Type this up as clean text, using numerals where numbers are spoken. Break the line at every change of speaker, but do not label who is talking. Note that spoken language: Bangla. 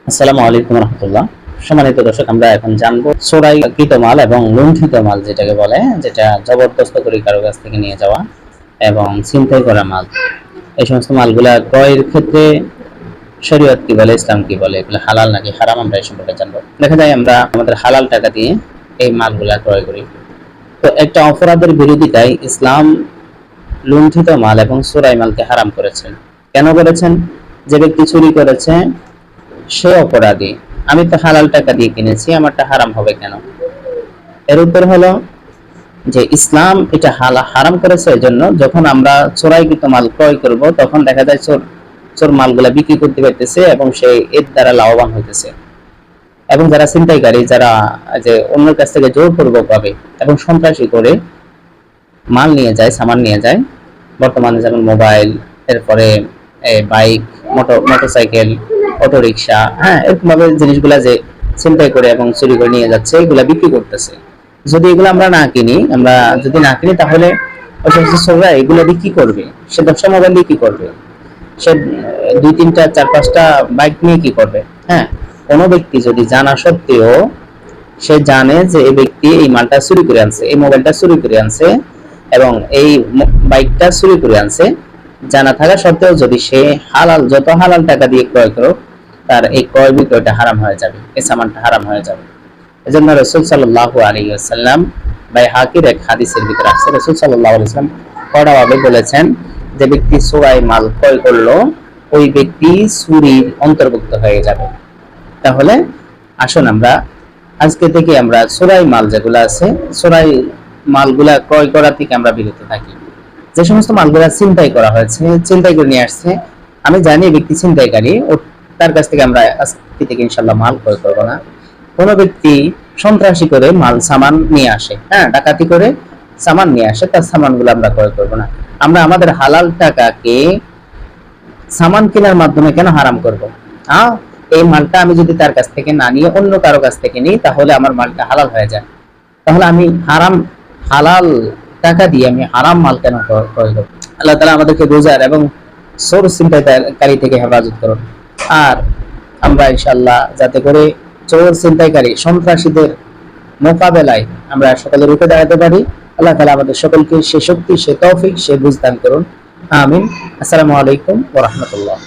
আসসালামু আলাইকুম রহমতুল্লাহ। সম্মানিত দর্শক, আমরা এখন জানবো চোরাইকৃত মাল এবং লুণ্ঠিত মাল যেটাকে বলে, যেটা জবরদস্ত করে কারো কাছ থেকে নিয়ে যাওয়া এবং ছিনতাই করা মাল। এই সমস্ত মালগুলা ক্রয়ের ক্ষেত্রে শরীয়ত কি বলে, ইসলাম কি বলে, এগুলো হালাল নাকি হারাম, আমরা এই সম্পর্কে জানবো। দেখা যায় আমরা আমাদের হালাল টাকা দিয়ে এই মালগুলা ক্রয় করি। তো একটা অপরাধের বিরোধিতায় ইসলাম লুণ্ঠিত মাল এবং চোরাই মালকে হারাম করেছেন। কেন করেছেন? যে ব্যক্তি চুরি করেছে সে অপরাধী। আমি তো হালাল টাকা দিয়ে কিনেছি, আমারটা হারাম হবে কেন? এর উত্তর হলো যে ইসলাম এটা হারাম করেছে এই জন্য, যখন আমরা চোরাইকৃত মাল ক্রয় করব তখন দেখা যায় চোর চোর মালগুলা বিক্রি করতে পারতেছে এবং সে এর দ্বারা লাভবান হইতেছে। এবং যারা ছিনতাইকারী, যারা যে অন্যের কাছ থেকে জোরপূর্বক ভাবে এবং সন্ত্রাসী করে মাল নিয়ে যায়, সামান নিয়ে যায়, বর্তমানে যেমন মোবাইল, এরপরে বাইক, মোটরসাইকেল, অটো রিক্সা, হ্যাঁ, এরকম ভাবে জিনিসগুলা যে ছিনতাই করে এবং চুরি করে নিয়ে যাচ্ছে, এগুলা বিক্রি করতেছে। যদি এগুলো আমরা না কিনি, তাহলে ওই সমস্ত চোররা এগুলো দিয়ে কি করবে? সে 10টা মোবাইল দিয়ে কি করবে? সে 2, 3, 4, 5টা বাইক নিয়ে কি করবে? হ্যাঁ, কোনো ব্যক্তি যদি জানা সত্ত্বেও সে জানে যে এই ব্যক্তি এই মালটা চুরি করে আনছে, এই মোবাইলটা চুরি করে আনছে এবং এই বাইকটা চুরি করে আনছে, জানা থাকা সত্ত্বেও যদি সে যত হালাল টাকা দিয়ে ক্রয় করুক, তার এই ক্রয় বিক্রয়টা হারাম হয়ে যাবে, এই সামানটা হারাম হয়ে যাবে। এজন্য রাসূল সাল্লাল্লাহু আলাইহি ওয়াসাল্লাম বাইহাকির এক হাদিসের ভিতরে আছে, রাসূল সাল্লাল্লাহু আলাইহি ওয়াসাল্লাম কড়াভাবে বলেছেন, যে ব্যক্তি চোরাই মাল ক্রয় করলো ওই ব্যক্তি চুরির অন্তর্ভুক্ত হয়ে যাবে। তাহলে আসুন আমরা আজকে থেকে আমরা চোরাই মাল যেগুলো আছে, চোরাই মালগুলা ক্রয় করা থেকে আমরা বিরত থাকি। যে সমস্ত মালগুলা ছিনতাই করা হয়েছে, ছিনতাই করে নিয়ে আসছে, আমি জানি ব্যক্তি ছিনতাইকারী, তার কাছ থেকে আমরা আজকে থেকে ইনশাআল্লাহ মাল ক্রয় করবো না। কোনো ব্যক্তি সন্ত্রাসী করে মাল সামান নিয়ে আসে, হ্যাঁ, ডাকাতি করে সামান নিয়ে আসে, তার সামানগুলো আমরা ক্রয় করবো না। আমরা আমাদের হালাল টাকাকে সামান কেনার মাধ্যমে কেন হারাম করবো? এই মালটা আমি যদি তার কাছ থেকে না নিয়ে অন্য কারো কাছ থেকে নিই, তাহলে আমার মালটা হালাল হয়ে যায়। তাহলে আমি হালাল টাকা দিয়ে আমি হারাম মাল কেন ক্রয় করব? আল্লাহ তাআলা আমাদেরকে রোজার এবং চোর ছিনতাইকারী থেকে হেফাজত করুন। আর আমরা ইনশাআল্লাহ যাতে করে চোর ছিনতাইকারী সন্ত্রাসীদের মোকাবেলায় আমরা সকলে রুখে দাঁড়াতে পারি, আল্লাহ তাআলা আমাদের সকলকে সে শক্তি, সে তৌফিক, সে বুঝ দান করুন। আমিন। আসসালামু আলাইকুম ওয়া রাহমাতুল্লাহ।